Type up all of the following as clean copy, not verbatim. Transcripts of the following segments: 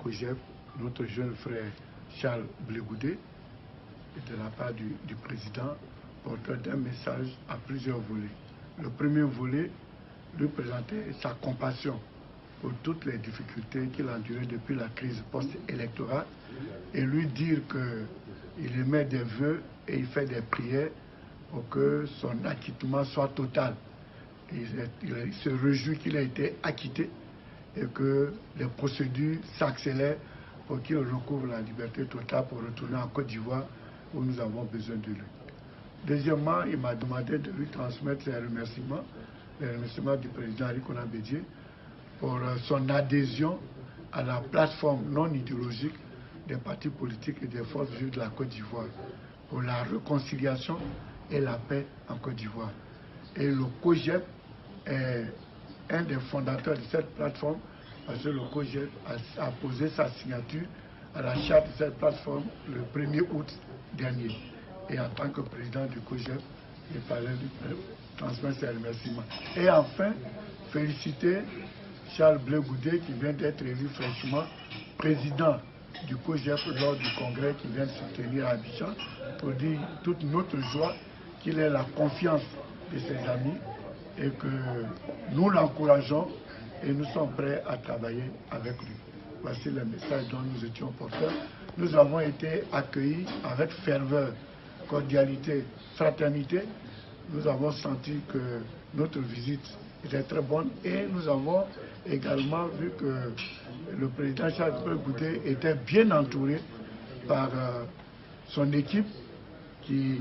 COJEP, notre jeune frère Charles Blegoudé, et de la part du président, porteur d'un message à plusieurs volets. Le premier volet, lui présenter sa compassion pour toutes les difficultés qu'il a endurées depuis la crise post-électorale et lui dire qu'il émet des vœux et il fait des prières pour que son acquittement soit total. Il se réjouit qu'il ait été acquitté et que les procédures s'accélèrent pour qu'il recouvre la liberté totale pour retourner en Côte d'Ivoire où nous avons besoin de lui. Deuxièmement, il m'a demandé de lui transmettre les remerciements du président Henri Konan Bédié pour son adhésion à la plateforme non idéologique des partis politiques et des forces vives de la Côte d'Ivoire pour la réconciliation et la paix en Côte d'Ivoire. Et le COJEP est un des fondateurs de cette plateforme parce que le COJEP a posé sa signature à la charte de cette plateforme le 1er août dernier. Et en tant que président du COJEP, il fallait lui transmettre ses remerciements. Et enfin, féliciter Charles Blegoudé qui vient d'être élu fraîchement président du COJEP lors du congrès qui vient de se tenir à Abidjan pour dire toute notre joie qu'il ait la confiance de ses amis et que nous l'encourageons et nous sommes prêts à travailler avec lui. Voici le message dont nous étions porteurs. Nous avons été accueillis avec ferveur, cordialité, fraternité. Nous avons senti que notre visite était très bonne et nous avons également vu que le président Charles Blegoudé était bien entouré par son équipe qui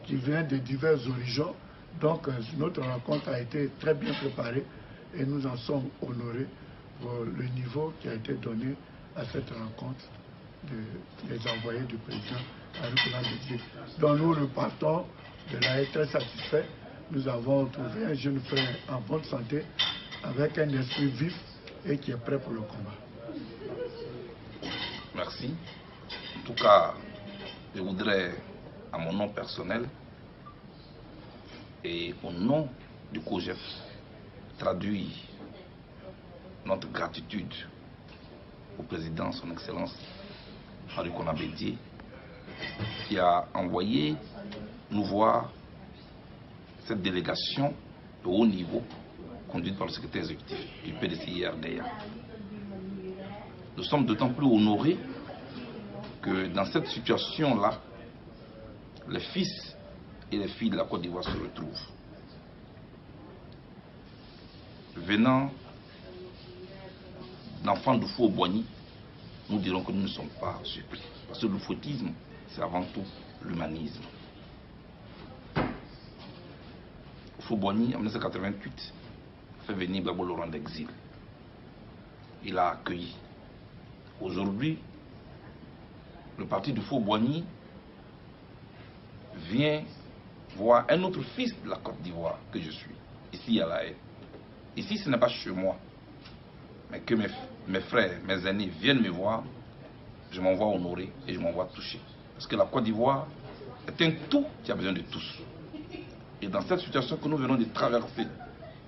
vient de divers horizons. Donc notre rencontre a été très bien préparée et nous en sommes honorés pour le niveau qui a été donné à cette rencontre des envoyés du président Henri Konan Bédié. Donc nous repartons de là très satisfaits. Nous avons trouvé un jeune frère en bonne santé avec un esprit vif et qui est prêt pour le combat. Merci. En tout cas, je voudrais, à mon nom personnel et au nom du COJEP, traduire notre gratitude au président, son Excellence Henri Konan Bédié, qui a envoyé nous voir cette délégation de haut niveau conduite par le secrétaire exécutif du PDCI-RDA. Nous sommes d'autant plus honorés que dans cette situation-là, les fils et les filles de la Côte d'Ivoire se retrouvent. Venant d'enfants de Fou-Boigny, nous dirons que nous ne sommes pas surpris. Parce que le fouettisme, c'est avant tout l'humanisme. Fou-Boigny, en 1988, fait venir Gbagbo Laurent d'exil. Il a accueilli. Aujourd'hui, le parti de Fou-Boigny vient voir un autre fils de la Côte d'Ivoire que je suis, ici à La Haye. Ici, ce n'est pas chez moi, mais que mes frères, mes aînés viennent me voir, je m'en vois honoré et je m'en vois touché. Parce que la Côte d'Ivoire est un tout qui a besoin de tous. Et dans cette situation que nous venons de traverser,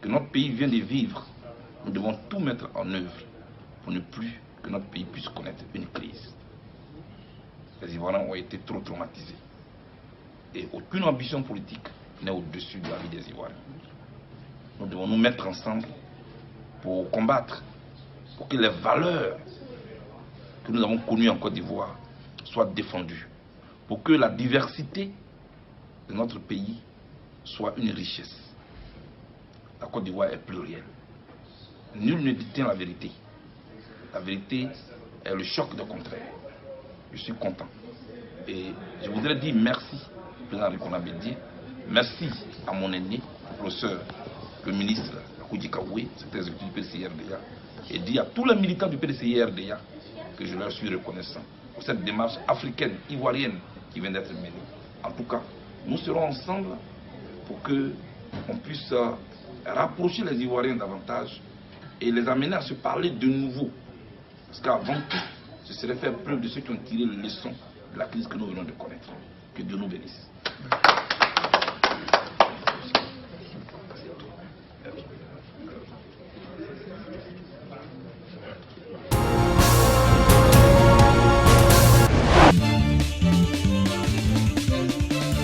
que notre pays vient de vivre, nous devons tout mettre en œuvre pour ne plus que notre pays puisse connaître une crise. Les Ivoiriens ont été trop traumatisés. Et aucune ambition politique n'est au-dessus de la vie des Ivoiriens. Nous devons nous mettre ensemble pour combattre, pour que les valeurs que nous avons connues en Côte d'Ivoire soient défendues, pour que la diversité de notre pays soit une richesse. La Côte d'Ivoire est plurielle. Nul ne détient la vérité. La vérité est le choc de contraire. Je suis content. Et je voudrais dire merci au président Henri Konan Bédié, merci à mon aîné, le professeur, le ministre Koudji Kaoué, secrétaire exécutif du PDCI-RDA, et dire à tous les militants du PDCI-RDA que je leur suis reconnaissant pour cette démarche africaine, ivoirienne qui vient d'être menée. En tout cas, nous serons ensemble pour qu'on puisse rapprocher les Ivoiriens davantage et les amener à se parler de nouveau. Parce qu'avant tout, ce serait faire preuve de ceux qui ont tiré les leçons de la crise que nous venons de connaître. Que Dieu nous bénisse.